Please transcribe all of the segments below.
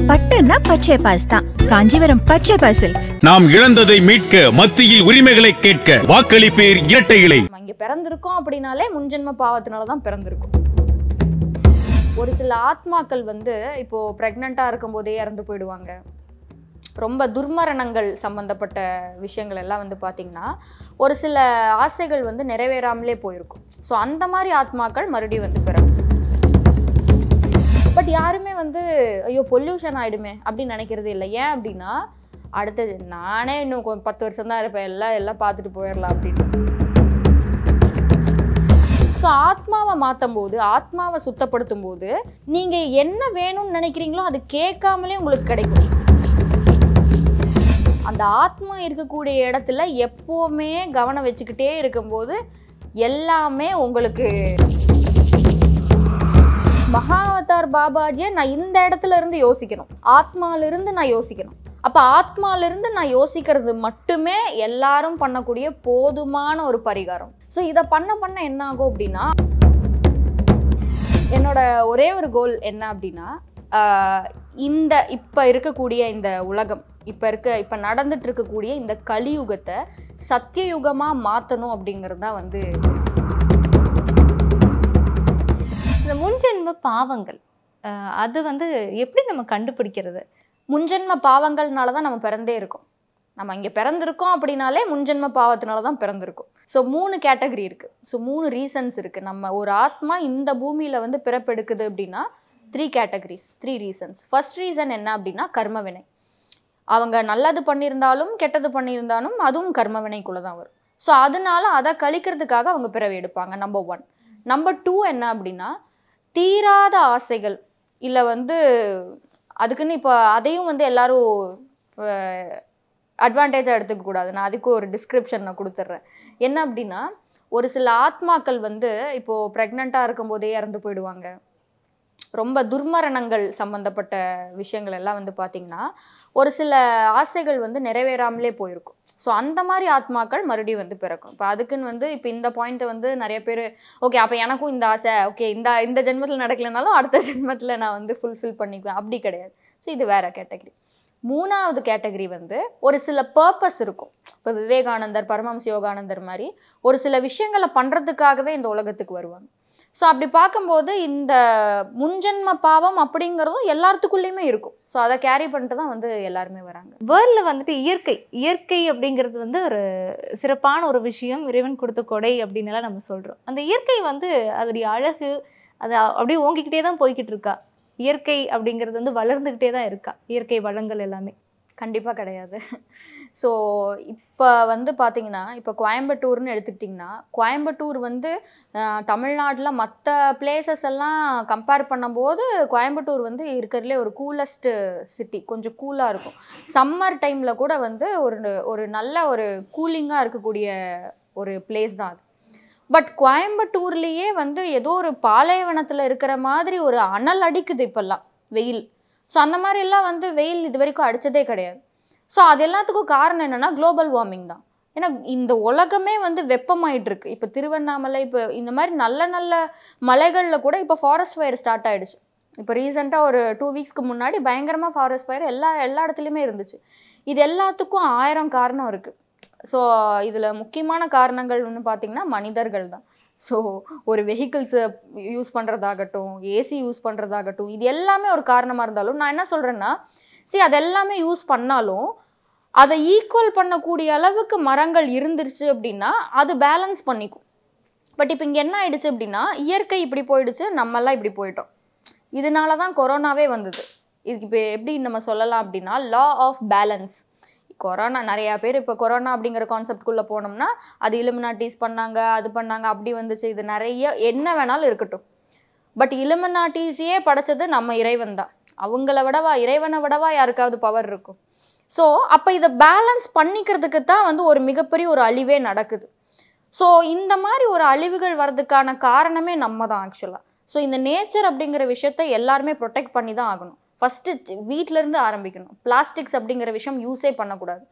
பட்டுன்னா பச்சை பாஸ் தான். காஞ்சிபுரம் பச்சை பாஸ் சில்க்ஸ். நாம் இழந்ததை மீட்க, மத்தியில் உரிமைகளை கேட்க வாக்களிப்பேர் இரட்டை இலை. இங்க பிறந்திருக்கோம் அப்படினாலே முன்ஜென்ம பாவத்தினால தான் பிறந்திருக்கும். ஒரு சில ஆத்மாக்கள் வந்து இப்போ பிரெக்னெண்டா இருக்கும்போதே இறந்து போயிடுவாங்க. ரொம்ப துர்மரணங்கள் சம்பந்தப்பட்ட விஷயங்கள் எல்லாம் வந்து பார்த்தீங்கன்னா ஒரு சில ஆசைகள் வந்து நிறைவேறாமலே போயிருக்கும். ஸோ அந்த மாதிரி ஆத்மாக்கள் மறுபடியும் வந்து பிறக்கும். பட் யாருமே வந்து ஐயோ பொல்யூஷன் ஆகிடுமே அப்படின்னு நினைக்கிறது இல்லை. ஏன் அப்படின்னா அடுத்தது நானே இன்னும் 10 வருஷம் தான் இருப்பேன், எல்லாம் பார்த்துட்டு போயிடலாம் அப்படின்னு. ஸோ ஆத்மாவை மாற்றும் போது, ஆத்மாவை சுத்தப்படுத்தும் போது நீங்கள் என்ன வேணும்னு நினைக்கிறீங்களோ அது கேட்காமலே உங்களுக்கு கிடைக்கும். அந்த ஆத்மா இருக்கக்கூடிய இடத்துல எப்போவுமே கவனம் வச்சுக்கிட்டே இருக்கும்போது எல்லாமே உங்களுக்கு. மகாவதார் பாபாஜியை நான் இந்த இடத்துல இருந்து யோசிக்கணும், ஆத்மாவிலிருந்து நான் யோசிக்கணும். அப்போ ஆத்மாவிலிருந்து நான் யோசிக்கிறது மட்டுமே எல்லாரும் பண்ணக்கூடிய போதுமான ஒரு பரிகாரம். ஸோ இதை பண்ண என்ன ஆகும் அப்படின்னா, என்னோட ஒரே ஒரு கோல் என்ன அப்படின்னா, இப்போ இருக்கக்கூடிய இந்த உலகம், இப்போ நடந்துட்டு இருக்கக்கூடிய இந்த கலியுகத்தை சத்தியயுகமாக மாற்றணும் அப்படிங்கிறது தான் வந்து. இந்த முன்ஜென்ம பாவங்கள் அது வந்து எப்படி நம்ம கண்டுபிடிக்கிறது? முன்ஜென்ம பாவங்கள்னால தான் நம்ம பிறந்தே இருக்கோம். நம்ம இங்கே பிறந்திருக்கோம் அப்படின்னாலே முன்ஜென்ம பாவத்தினால தான் பிறந்திருக்கோம். ஸோ 3 கேட்டகரி இருக்குது. ஸோ 3 ரீசன்ஸ் இருக்குது. நம்ம ஒரு ஆத்மா இந்த பூமியில் வந்து பிறப்பெடுக்குது அப்படின்னா 3 கேட்டகரிஸ், 3 ரீசன்ஸ். ஃபர்ஸ்ட் ரீசன் என்ன அப்படின்னா கர்ம வினை. அவங்க நல்லது பண்ணியிருந்தாலும் கெட்டது பண்ணியிருந்தாலும் அதுவும் கர்ம வினைக்குள்ளே தான் வரும். ஸோ அதனால அதை கழிக்கிறதுக்காக அவங்க பிறவி எடுப்பாங்க. நம்பர் 1. நம்பர் 2 என்ன அப்படின்னா தீராத ஆசைகள், இல்லை வந்து அதுக்குன்னு இப்போ அதையும் வந்து எல்லாரும் அட்வான்டேஜாக எடுத்துக்கக்கூடாது. நான் அதுக்கு ஒரு டிஸ்கிரிப்ஷன் நான் கொடுத்துட்றேன். என்ன அப்படின்னா ஒரு சில ஆத்மாக்கள் வந்து இப்போது ப்ரெக்னெண்ட்டாக இருக்கும்போதே இறந்து போயிடுவாங்க. ரொம்ப துர்மரணங்கள் சம்பந்தப்பட்ட விஷயங்கள் எல்லாம் வந்து பார்த்தீங்கன்னா ஒரு சில ஆசைகள் வந்து நிறைவேறாமலே போயிருக்கும். ஸோ அந்த மாதிரி ஆத்மாக்கள் மறுபடியும் வந்து பிறக்கும். இப்போ அதுக்குன்னு வந்து இப்போ இந்த பாயிண்ட்டை வந்து நிறைய பேர் ஓகே அப்போ எனக்கும் இந்த ஆசை ஓகே இந்த ஜென்மத்தில் நடக்கலைனாலும் அடுத்த ஜென்மத்தில் நான் வந்து ஃபுல்ஃபில் பண்ணிக்குவேன், அப்படி கிடையாது. ஸோ இது வேற கேட்டகரி. 3வது கேட்டகரி வந்து ஒரு சில பர்பஸ் இருக்கும். இப்போ விவேகானந்தர், பரமஹம்ச யோகானந்தர் மாதிரி ஒரு சில விஷயங்களை பண்ணுறதுக்காகவே இந்த உலகத்துக்கு வருவாங்க. ஸோ அப்படி பார்க்கும்போது இந்த முன்ஜென்ம பாவம் அப்படிங்கிறதும் எல்லாத்துக்குள்ளேயுமே இருக்கும். ஸோ அதை கேரி பண்ணிட்டு தான் வந்து எல்லாருமே வராங்க. வேர்ல்டில் வந்துட்டு இயற்கை அப்படிங்கிறது வந்து ஒரு சிறப்பான ஒரு விஷயம், இறைவன் கொடுத்த கொடை அப்படின்னுலாம் நம்ம சொல்கிறோம். அந்த இயற்கை வந்து அதோடைய அழகு அது அப்படியே ஓங்கிக்கிட்டே தான் போய்கிட்டு இருக்கா? இயற்கை அப்படிங்கிறது வந்து வளர்ந்துக்கிட்டே தான் இருக்கா? இயற்கை வளங்கள் எல்லாமே கண்டிப்பாக கிடையாது. ஸோ இப்போ வந்து பார்த்தீங்கன்னா இப்போ கோயம்புத்தூர்னு எடுத்துக்கிட்டிங்கன்னா கோயம்புத்தூர் வந்து தமிழ்நாட்டில் மற்ற பிளேசஸ் எல்லாம் கம்பேர் பண்ணும்போது கோயம்புத்தூர் வந்து இருக்கிறதுலே ஒரு கூலஸ்ட்டு சிட்டி. கொஞ்சம் கூலாக இருக்கும். சம்மர் டைமில் கூட வந்து ஒரு நல்ல ஒரு கூலிங்காக இருக்கக்கூடிய ஒரு பிளேஸ் தான் அது. பட் கோயம்புத்தூர்லேயே வந்து ஏதோ ஒரு பாலைவனத்தில் இருக்கிற மாதிரி ஒரு அனல் அடிக்குது இப்போல்லாம் வெயில். ஸோ அந்த மாதிரிலாம் வந்து வெயில் இது வரைக்கும் அடித்ததே கிடையாது. ஸோ அது எல்லாத்துக்கும் காரணம் என்னென்னா குளோபல் வார்மிங் தான். ஏன்னா இந்த உலகமே வந்து வெப்பமாயிட்டு இருக்கு. இப்போ திருவண்ணாமலை, இப்போ இந்த மாதிரி நல்ல நல்ல மலைகளில் கூட இப்போ ஃபாரஸ்ட் ஃபயர் ஸ்டார்ட் ஆகிடுச்சு. இப்போ ரீசெண்டாக ஒரு 2 வீக்ஸ்க்கு முன்னாடி பயங்கரமாக ஃபாரஸ்ட் ஃபயர் எல்லா இடத்துலையுமே இருந்துச்சு. இது எல்லாத்துக்கும் 1000 காரணம் இருக்குது. ஸோ இதில் முக்கியமான காரணங்கள் ஒன்று பார்த்திங்கன்னா மனிதர்கள் தான். ஸோ ஒரு வெஹிக்கிள்ஸை யூஸ் பண்ணுறதாகட்டும், ஏசி யூஸ் பண்ணுறதாகட்டும், இது எல்லாமே ஒரு காரணமாக இருந்தாலும் நான் என்ன சொல்கிறேன்னா அது எல்லாமே யூஸ் பண்ணாலும் அதை ஈக்குவல் பண்ணக்கூடிய அளவுக்கு மரங்கள் இருந்துருச்சு அப்படின்னா அது பேலன்ஸ் பண்ணிக்கும். பட் இப்போ இங்கே என்ன ஆயிடுச்சு அப்படின்னா இயற்கை இப்படி போயிடுச்சு, நம்மெல்லாம் இப்படி போயிட்டோம். இதனால தான் கொரோனாவே வந்தது. இதுக்கு இப்போ எப்படி நம்ம சொல்லலாம் அப்படின்னா லா ஆஃப் பேலன்ஸ். கொரோனா நிறையா பேர் இப்போ கொரோனா அப்படிங்கிற கான்செப்ட்குள்ளே போனோம்னா அது இலுமினாட்டிஸ் பண்ணாங்க, அது பண்ணாங்க, அப்படி வந்துச்சு. இது நிறைய என்ன வேணாலும் இருக்கட்டும். பட் இலுமினாட்டிஸையே படைச்சது நம்ம இறைவன் தான். இறைவனை விடவா யாருக்காவது பவர் இருக்கும்? ஸோ அப்போ இதை பேலன்ஸ் பண்ணிக்கிறதுக்கு தான் வந்து ஒரு மிகப்பெரிய ஒரு அழிவே நடக்குது. ஸோ இந்த மாதிரி ஒரு அழிவுகள் வர்றதுக்கான காரணமே நம்ம தான் ஆக்சுவலாக. ஸோ இந்த நேச்சர் அப்படிங்கிற விஷயத்த எல்லாருமே ப்ரொடெக்ட் பண்ணி தான் ஆகணும். ஃபஸ்ட்டு வீட்டிலேருந்து ஆரம்பிக்கணும். பிளாஸ்டிக்ஸ் அப்படிங்கிற விஷயம் யூஸே பண்ணக்கூடாது.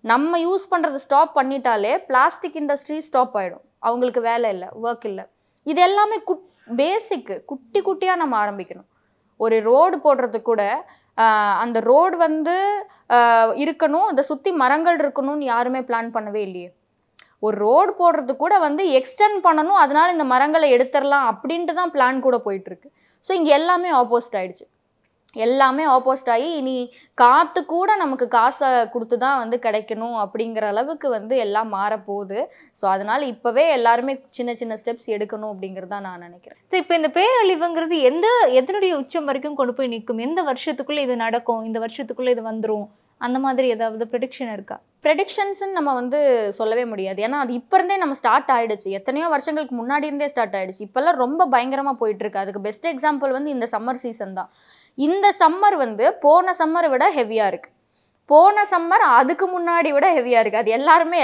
நம்ம யூஸ் பண்ணுறது ஸ்டாப் பண்ணிட்டாலே பிளாஸ்டிக் இண்டஸ்ட்ரி ஸ்டாப் ஆகிடும். அவங்களுக்கு வேலை இல்லை, ஒர்க் இல்லை. இது எல்லாமே பேசிக்கு குட்டி குட்டியாக நம்ம ஆரம்பிக்கணும். ஒரு ரோடு போடுறதுக்கு கூட அந்த ரோடு வந்து இருக்கணும், அதை சுற்றி மரங்கள் இருக்கணும்னு யாருமே பிளான் பண்ணவே இல்லையே. ஒரு ரோடு போடுறது கூட வந்து எக்ஸ்டெண்ட் பண்ணணும், அதனால இந்த மரங்களை எடுத்துடலாம் அப்படின்ட்டு தான் பிளான் கூட போயிட்டுருக்கு. ஸோ இங்கே எல்லாமே ஆப்போசிட் ஆயிடுச்சு. எல்லாமே ஆப்போசிட் ஆகி இனி காற்று கூட நமக்கு காசை கொடுத்து தான் வந்து கிடைக்கணும் அப்படிங்கிற அளவுக்கு வந்து எல்லாம் மாறப்போகுது. ஸோ அதனால இப்போவே எல்லாருமே சின்ன சின்ன ஸ்டெப்ஸ் எடுக்கணும் அப்படிங்கிறதா நான் நினைக்கிறேன். ஸோ இப்போ இந்த பேரழிவுங்கிறது எதனுடைய உச்சம் வரைக்கும் கொண்டு போய் நிற்கும்? எந்த வருஷத்துக்குள்ளே இது நடக்கும், இந்த வருஷத்துக்குள்ளே இது வந்துடும், அந்த மாதிரி ஏதாவது ப்ரெடிக்ஷன் இருக்கா? ப்ரெடிக்ஷன்ஸ்ன்னு நம்ம வந்து சொல்லவே முடியாது. ஏன்னா அது இப்போ இருந்தே நம்ம ஸ்டார்ட் ஆகிடுச்சு. எத்தனையோ வருஷங்களுக்கு முன்னாடி இருந்தே ஸ்டார்ட் ஆகிடுச்சு. இப்போல்லாம் ரொம்ப பயங்கரமாக போயிட்டுருக்கு. அதுக்கு பெஸ்ட் எக்ஸாம்பிள் வந்து இந்த சம்மர் சீசன் தான். இந்த சம்மர் வந்து போன சம்மரை விட ஹெவியாக இருக்குது. போன சம்மர் அதுக்கு முன்னாடி விட ஹெவியாக இருக்குது. அது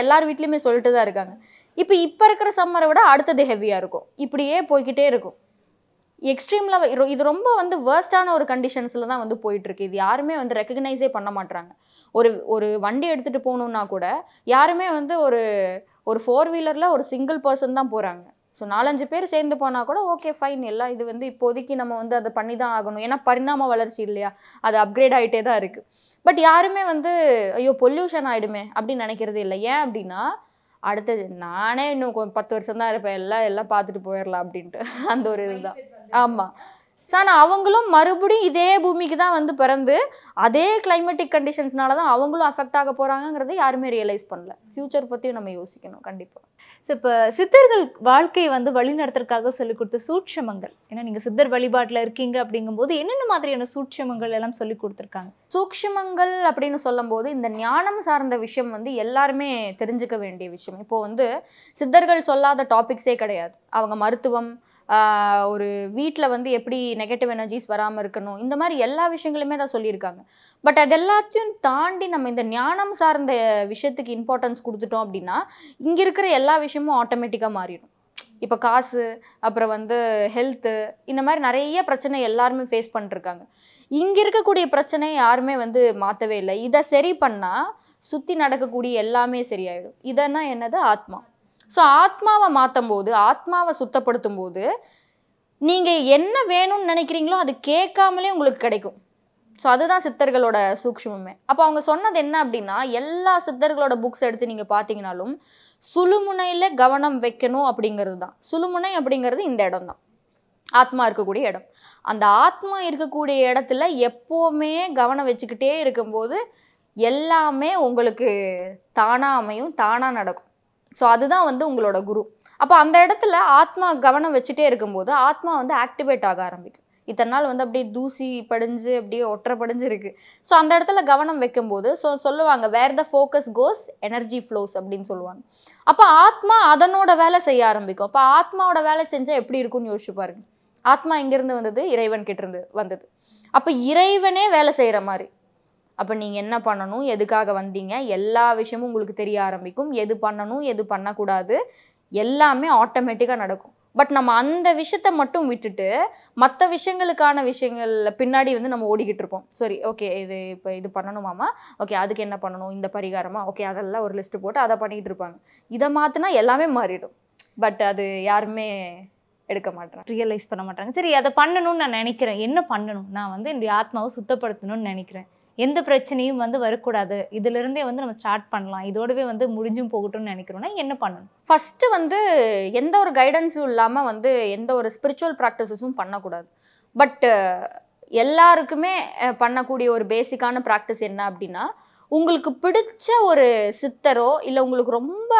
எல்லார் வீட்லேயுமே சொல்லிட்டு தான் இருக்காங்க. இப்போ இருக்கிற சம்மரை விட அடுத்தது ஹெவியாக இருக்கும். இப்படியே போய்கிட்டே இருக்கும். எக்ஸ்ட்ரீமில் இது ரொம்ப வந்து வேர்ஸ்டான ஒரு கண்டிஷன்ஸில் தான் வந்து போயிட்டுருக்கு. இது யாருமே வந்து ரெக்கக்னைஸே பண்ண மாட்டாங்க. ஒரு வண்டி எடுத்துகிட்டு போகணுன்னா கூட யாருமே வந்து ஒரு 4 வீலரில் ஒரு சிங்கிள் பர்சன் தான் போகிறாங்க. ஸோ 4-5 பேர் சேர்ந்து போனால் கூட ஓகே ஃபைன், எல்லாம் இது வந்து இப்போதைக்கு நம்ம வந்து அதை பண்ணி தான் ஆகணும். ஏன்னா பரிணாம வளர்ச்சி இல்லையா, அது அப்கிரேட் ஆகிட்டே தான் இருக்குது. பட் யாருமே வந்து ஐயோ பொல்யூஷன் ஆகிடுமே அப்படின்னு நினைக்கிறது இல்லை. ஏன் அப்படின்னா அடுத்தது நானே இன்னும் 10 வருஷம் தான் இருப்பேன், எல்லாம் பார்த்துட்டு போயிடலாம் அப்படின்ட்டு அந்த ஒரு இதுதான். ஆமாம். ஆனால் அவங்களும் மறுபடியும் இதே பூமிக்கு தான் வந்து பிறந்து அதே கிளைமேட்டிக் கண்டிஷன்ஸ்னால தான் அவங்களும் அஃபெக்ட் ஆக போகிறாங்கிறத யாருமே ரியலைஸ் பண்ணல. ஃப்யூச்சர் பற்றியும் நம்ம யோசிக்கணும் கண்டிப்பாக. இப்போ சித்தர்கள் வாழ்க்கையை வந்து வழிநடத்துறதுக்காக சொல்லிக் கொடுத்த சூட்சமங்கள், ஏன்னா நீங்கள் சித்தர் வழிபாட்டில் இருக்கீங்க அப்படிங்கும்போது என்னென்ன மாதிரியான சூட்சமங்கள் எல்லாம் சொல்லி கொடுத்துருக்காங்க? சூக்ஷ்மங்கள் அப்படின்னு சொல்லும் போது இந்த ஞானம் சார்ந்த விஷயம் வந்து எல்லாருமே தெரிஞ்சுக்க வேண்டிய விஷயம். இப்போ வந்து சித்தர்கள் சொல்லாத டாபிக்ஸே கிடையாது. அவங்க மருத்துவம், ஒரு வீட்டில் வந்து எப்படி நெகட்டிவ் எனர்ஜிஸ் வராமல் இருக்கணும், இந்த மாதிரி எல்லா விஷயங்களுமே தான் சொல்லியிருக்காங்க. பட் அது எல்லாத்தையும் தாண்டி நம்ம இந்த ஞானம் சார்ந்த விஷயத்துக்கு இம்பார்ட்டன்ஸ் கொடுத்துட்டோம் அப்படின்னா இங்கே இருக்கிற எல்லா விஷயமும் ஆட்டோமேட்டிக்காக மாறிடும். இப்போ காசு, அப்புறம் வந்து ஹெல்த்து, இந்த மாதிரி நிறைய பிரச்சனை எல்லாருமே ஃபேஸ் பண்ணிருக்காங்க. இங்கே இருக்கக்கூடிய பிரச்சனை யாருமே வந்து மாற்றவே இல்லை. இதை சரி பண்ணால் சுற்றி நடக்கக்கூடிய எல்லாமே சரியாயிடும். இதென்னா என்னது? ஆத்மா. ஸோ ஆத்மாவை மாற்றும் போது, ஆத்மாவை சுத்தப்படுத்தும் போது நீங்கள் என்ன வேணும்னு நினைக்கிறீங்களோ அது கேட்காமலே உங்களுக்கு கிடைக்கும். ஸோ அதுதான் சித்தர்களோட சூக்ஷ்மமே. அப்போ அவங்க சொன்னது என்ன அப்படின்னா, எல்லா சித்தர்களோட புக்ஸ் எடுத்து நீங்கள் பார்த்தீங்கன்னாலும் சுழுமுனையில் கவனம் வைக்கணும் அப்படிங்கிறது தான். சுழுமுனை அப்படிங்கிறது இந்த இடம் தான், ஆத்மா இருக்கக்கூடிய இடம். அந்த ஆத்மா இருக்கக்கூடிய இடத்துல எப்போவுமே கவனம் வச்சுக்கிட்டே இருக்கும்போது எல்லாமே உங்களுக்கு தானாக அமையும், தானாக நடக்கும். ஸோ அதுதான் வந்து உங்களோட குரு. அப்போ அந்த இடத்துல ஆத்மா கவனம் வச்சுட்டே இருக்கும்போது ஆத்மா வந்து ஆக்டிவேட் ஆக ஆரம்பிக்கும். இத்தனை நாள் வந்து அப்படியே தூசி படிஞ்சு அப்படியே ஒற்றை படிஞ்சு இருக்கு. ஸோ அந்த இடத்துல கவனம் வைக்கும்போது சொல்லுவாங்க where the focus goes energy flows அப்படின்னு சொல்லுவாங்க. அப்போ ஆத்மா அதனோட வேலை செய்ய ஆரம்பிக்கும். அப்போ ஆத்மாவோட வேலை செஞ்சால் எப்படி இருக்கும்னு யோசிச்சு பாருங்க. ஆத்மா இங்கிருந்து வந்தது, இறைவன் கிட்ட இருந்து வந்தது. அப்போ இறைவனே வேலை செய்கிற மாதிரி. அப்போ நீங்கள் என்ன பண்ணணும், எதுக்காக வந்தீங்க, எல்லா விஷயமும் உங்களுக்கு தெரிய ஆரம்பிக்கும். எது பண்ணணும், எது பண்ணக்கூடாது, எல்லாமே ஆட்டோமேட்டிக்காக நடக்கும். பட் நம்ம அந்த விஷயத்தை மட்டும் விட்டுட்டு மற்ற விஷயங்களுக்கான விஷயங்கள் பின்னாடி வந்து நம்ம ஓடிக்கிட்டு இருப்போம். சரி ஓகே இப்போ இது பண்ணணுமாமா, ஓகே அதுக்கு என்ன பண்ணணும், இந்த பரிகாரமா, ஓகே அதெல்லாம் ஒரு லிஸ்ட்டு போட்டு அதை பண்ணிக்கிட்டு இருப்பாங்க. இதை மாற்றினா எல்லாமே மாறிடும். பட் அது யாருமே எடுக்க மாட்டேன், ரியலைஸ் பண்ண மாட்டாங்க. சரி அதை பண்ணணும்னு நான் நினைக்கிறேன், என்ன பண்ணணும், நான் வந்து என்னுடைய ஆத்மாவை சுத்தப்படுத்தணும்னு நினைக்கிறேன், எந்த பிரச்சனையும் வந்து வரக்கூடாது, இதிலிருந்தே வந்து நம்ம ஸ்டார்ட் பண்ணலாம், இதோடவே வந்து முடிஞ்சும் போகட்டும்னு நினைக்கிறோம்னா என்ன பண்ணணும்? ஃபஸ்ட்டு வந்து எந்த ஒரு கைடன்ஸும் இல்லாமல் வந்து எந்த ஒரு ஸ்பிரிச்சுவல் ப்ராக்டிசஸும் பண்ணக்கூடாது. பட் எல்லாருக்குமே பண்ணக்கூடிய ஒரு பேசிக்கான ப்ராக்டிஸ் என்ன அப்படின்னா, உங்களுக்கு பிடிச்ச ஒரு சித்தரோ இல்லை உங்களுக்கு ரொம்ப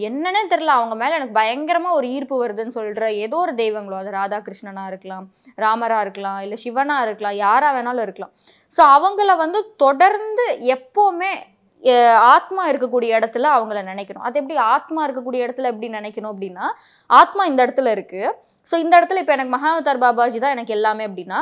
என்னன்னே தெரில அவங்க மேலே எனக்கு பயங்கரமாக ஒரு ஈர்ப்பு வருதுன்னு சொல்கிற ஏதோ ஒரு தெய்வங்களோ, அது ராதாகிருஷ்ணனாக இருக்கலாம், ராமராக இருக்கலாம், இல்லை சிவனாக இருக்கலாம், யாராக வேணாலும் இருக்கலாம். ஸோ அவங்கள வந்து தொடர்ந்து எப்போவுமே ஆத்மா இருக்கக்கூடிய இடத்துல அவங்கள நினைக்கணும். அது எப்படி ஆத்மா இருக்கக்கூடிய இடத்துல எப்படி நினைக்கணும் அப்படின்னா, ஆத்மா இந்த இடத்துல இருக்குது. ஸோ இந்த இடத்துல இப்போ எனக்கு மகாவதார் பாபாஜி தான் எனக்கு எல்லாமே அப்படின்னா,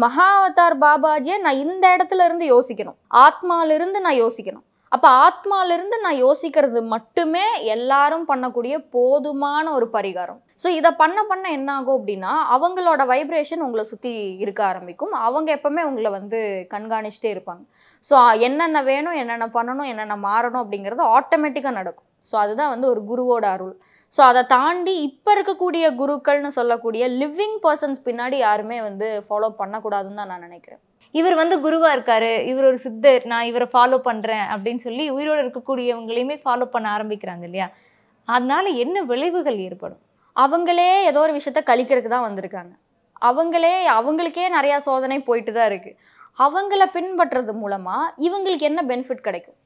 மகாவதார் பாபாஜியை நான் இந்த இடத்துல இருந்து யோசிக்கணும், ஆத்மாலிருந்து நான் யோசிக்கணும். அப்போ ஆத்மாலிருந்து நான் யோசிக்கிறது மட்டுமே எல்லாரும் பண்ணக்கூடிய போதுமான ஒரு பரிகாரம். ஸோ இதை பண்ண என்ன ஆகும் அப்படின்னா, அவங்களோட வைப்ரேஷன் உங்களை சுற்றி இருக்க ஆரம்பிக்கும். அவங்க எப்பவுமே உங்களை வந்து கண்காணிச்சுட்டே இருப்பாங்க. ஸோ என்னென்ன வேணும், என்னென்ன பண்ணணும், என்னென்ன மாறணும் அப்படிங்கிறது ஆட்டோமேட்டிக்காக நடக்கும். ஸோ அதுதான் வந்து ஒரு குருவோட அருள். ஸோ அதை தாண்டி இப்போ இருக்கக்கூடிய குருக்கள்னு சொல்லக்கூடிய லிவிங் பர்சன்ஸ் பின்னாடி யாருமே வந்து ஃபாலோ பண்ணக்கூடாதுன்னு தான் நான் நினைக்கிறேன். இவர் வந்து குருவா இருக்காரு, இவர் ஒரு சித்தர், நான் இவரை ஃபாலோ பண்றேன் அப்படின்னு சொல்லி உயிரோட இருக்கக்கூடியவங்களையுமே ஃபாலோ பண்ண ஆரம்பிக்கிறாங்க இல்லையா? அதனால என்ன விளைவுகள் ஏற்படும்? அவங்களே ஏதோ ஒரு விஷயத்த கழிக்கிறதுக்கு தான் வந்திருக்காங்க. அவங்களுக்கே நிறைய சோதனை போயிட்டு தான் இருக்கு. அவங்கள பின்பற்றுறது மூலமா இவங்களுக்கு என்ன பெனிஃபிட் கிடைக்கும்?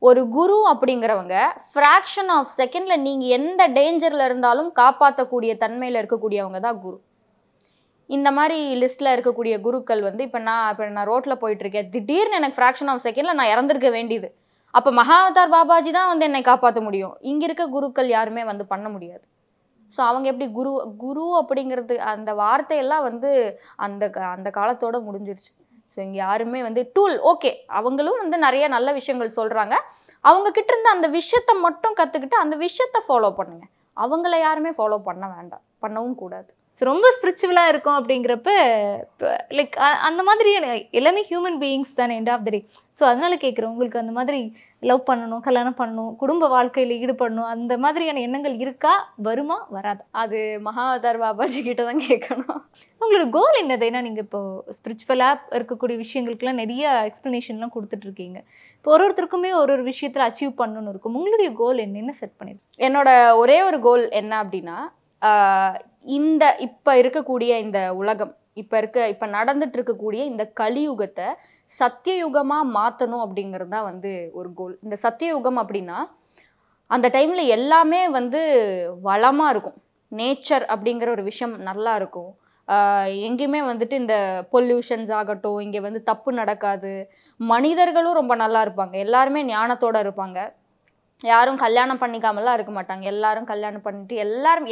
ஒரு குரு அப்படிங்கிறவங்க ஃப்ராக்ஷன் ஆஃப் செகண்ட்ல நீங்க எந்த டேஞ்சர்ல இருந்தாலும் காப்பாற்றக்கூடிய தன்மையில இருக்கக்கூடியவங்க தான் குரு. இந்த மாதிரி லிஸ்ட்ல இருக்கக்கூடிய குருக்கள் வந்து இப்போ நான் ரோட்ல போயிட்டு இருக்கேன், திடீர்னு எனக்கு ஃப்ராக்ஷன் ஆஃப் செகண்ட்ல நான் இறந்துருக்க வேண்டியது, அப்போ மகாவதார் பாபாஜி தான் வந்து என்னை காப்பாற்ற முடியும். இங்க இருக்க குருக்கள் யாருமே வந்து பண்ண முடியாது. ஸோ அவங்க எப்படி குரு அப்படிங்கிறது அந்த வார்த்தையெல்லாம் வந்து அந்த காலத்தோட முடிஞ்சிருச்சு. ஸோ இங்கே யாருமே வந்து டூல் ஓகே, அவங்களும் வந்து நிறைய நல்ல விஷயங்கள் சொல்றாங்க, அவங்க கிட்ட இருந்து அந்த விஷயத்த மட்டும் கத்துக்கிட்டு அந்த விஷயத்த ஃபாலோ பண்ணுங்க. அவங்கள யாருமே ஃபாலோ பண்ண வேண்டாம், பண்ணவும் கூடாது. ரொம்ப ஸ்பிரிச்சுவலாக இருக்கும் அப்படிங்கிறப்ப லைக் அந்த மாதிரியான எல்லாமே ஹியூமன் பீயிங்ஸ் தானே end of the day. So அதனால கேட்குறேன், உங்களுக்கு அந்த மாதிரி லவ் பண்ணணும், கல்யாணம் பண்ணணும், குடும்ப வாழ்க்கையில் ஈடுபடணும், அந்த மாதிரியான எண்ணங்கள் இருக்கா, வருமா, வராதா? அது மகாவதார் பாபாஜி கிட்ட தான் கேட்கணும். உங்களோட கோல் என்னது? ஏன்னா நீங்கள் இப்போ ஸ்பிரிச்சுவலாக இருக்கக்கூடிய விஷயங்களுக்குலாம் நிறைய எக்ஸ்ப்ளனேஷன்லாம் கொடுத்துட்ருக்கீங்க. இப்போ ஒருத்தருக்குமே ஒரு விஷயத்தில் அச்சீவ் பண்ணணும்னு இருக்கும். உங்களுடைய கோல் என்ன செட் பண்ணிருக்கு? என்னோட ஒரே ஒரு கோல் என்ன அப்படின்னா, இப்ப இருக்கக்கூடிய இந்த உலகம், இப்ப நடந்துட்டு இருக்கக்கூடிய இந்த கலியுகத்தை சத்தியயுகமா மாத்தணும் அப்படிங்கிறது தான் வந்து ஒரு கோல். இந்த சத்தியயுகம் அப்படின்னா அந்த டைம்ல எல்லாமே வந்து வளமா இருக்கும், நேச்சர் அப்படிங்கிற ஒரு விஷயம் நல்லா இருக்கும், எங்கேயுமே வந்துட்டு இந்த பொல்யூஷன்ஸ் ஆகட்டும், இங்க வந்து தப்பு நடக்காது, மனிதர்களும் ரொம்ப நல்லா இருப்பாங்க, எல்லாருமே ஞானத்தோட இருப்பாங்க, யாரும் கல்யாணம் பண்ணிக்காமலாம் இருக்க மாட்டாங்க, எல்லாரும் கல்யாணம் பண்ணிட்டு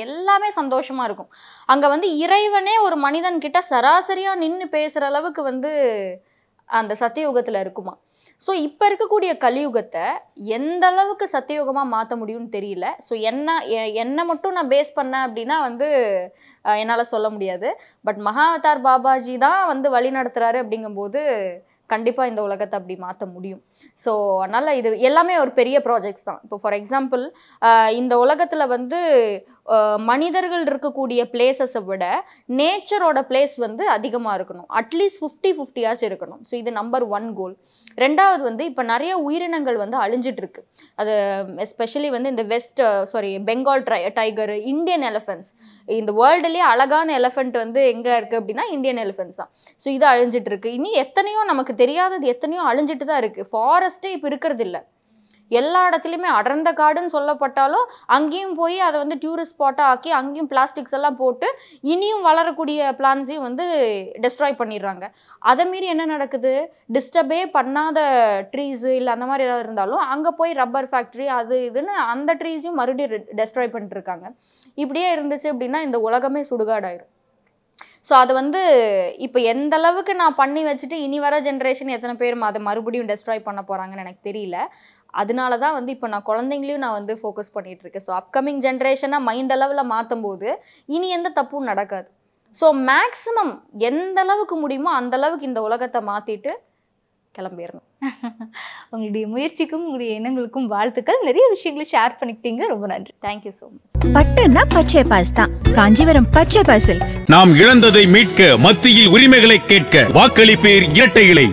எல்லாமே சந்தோஷமா இருக்கும். அங்க வந்து இறைவனே ஒரு மனிதன் கிட்ட சராசரியா நின்று பேசுற அளவுக்கு வந்து அந்த சத்தியயுகத்துல இருக்குமா. ஸோ இப்ப இருக்கக்கூடிய கலியுகத்தை எந்த அளவுக்கு சத்தியயுகமா மாற்ற முடியும்னு தெரியல. ஸோ என்ன மட்டும் நான் பேஸ் பண்ணேன் அப்படின்னா வந்து என்னால சொல்ல முடியாது. பட் மகாவதார் பாபாஜி தான் வந்து வழி நடத்துறாரு அப்படிங்கும்போது கண்டிப்பா இந்த உலகத்தை அப்படி மாற்ற முடியும். ஸோ அதனால இது எல்லாமே ஒரு பெரிய ப்ராஜெக்ட்ஸ் தான். இப்போ ஃபார் எக்ஸாம்பிள் இந்த உலகத்துல வந்து மனிதர்கள் இருக்கக்கூடிய பிளேசஸை விட நேச்சரோட பிளேஸ் வந்து அதிகமாக இருக்கணும், அட்லீஸ்ட் 50-50 ஆச்சு இருக்கணும். ஸோ இது நம்பர் 1 கோல். ரெண்டாவது வந்து இப்போ நிறைய உயிரினங்கள் வந்து அழிஞ்சிட்டு இருக்கு. அது எஸ்பெஷலி வந்து இந்த பெங்கால் டைகர், இந்தியன் எலிஃபென்ட்ஸ், இந்த வேர்ல்டுலேயே அழகான எலிஃபென்ட் வந்து எங்க இருக்கு அப்படின்னா இந்தியன் எலிஃபென்ட்ஸ் தான். ஸோ இது அழிஞ்சிட்டு இருக்கு. இனி எத்தனையோ நமக்கு தெரியாதது எத்தனையோ அழிஞ்சிட்டு தான் இருக்கு. ஃபாரஸ்டே இப்போ இருக்கிறது இல்லை, எல்லா இடத்துலையுமே அடர்ந்த காடுன்னு சொல்லப்பட்டாலும் அங்கேயும் போய் அதை வந்து டூரிஸ்ட் ஸ்பாட்டாக ஆக்கி அங்கேயும் பிளாஸ்டிக்ஸ் எல்லாம் போட்டு இனியும் வளரக்கூடிய பிளான்ஸையும் வந்து டெஸ்ட்ராய் பண்ணிடுறாங்க. அதை மீறி என்ன நடக்குது, டிஸ்டர்பே பண்ணாத ட்ரீஸு இல்லை அந்த மாதிரி ஏதாவது இருந்தாலும் அங்கே போய் ரப்பர் ஃபேக்ட்ரி அது இதுன்னு அந்த ட்ரீஸையும் மறுபடியும் டெஸ்ட்ராய் பண்ணிட்டு இருக்காங்க. இப்படியே இருந்துச்சு அப்படின்னா இந்த உலகமே சுடுகாடாயிரும். ஸோ அது வந்து இப்போ எந்த அளவுக்கு நான் பண்ணி வச்சுட்டு இனி வர ஜென்ரேஷன் எத்தனை பேர் அதை மறுபடியும் டெஸ்ட்ராய் பண்ண போகிறாங்கன்னு எனக்கு தெரியல. அதனால தான் வந்து இப்போ நான் குழந்தைங்களையும் நான் வந்து ஃபோக்கஸ் பண்ணிட்டு இருக்கேன். ஸோ அப்கமிங் ஜென்ரேஷனாக மைண்ட் அளவில் மாற்றும் போது இனி எந்த தப்பும் நடக்காது. ஸோ மேக்ஸிமம் எந்த அளவுக்கு முடியுமோ அந்த அளவுக்கு இந்த உலகத்தை மாற்றிட்டு கிளம்பிடணும். உங்களுடைய முயற்சிக்கும் உங்களுடைய எண்ணங்களுக்கும் வாழ்த்துக்கள். நிறைய விஷயங்களை ஷேர் பண்ணிக்கிட்டீங்க, ரொம்ப நன்றி. Thank you so much. பட்டுன்னா பச்சை பாஸ் தான், காஞ்சிபுரம் பச்சை பாஸ் சில்க்ஸ். நாம் இழந்ததை மீட்க, மத்தியில் உரிமைகளை கேட்க வாக்களிப்பேர் இரட்டை இலை.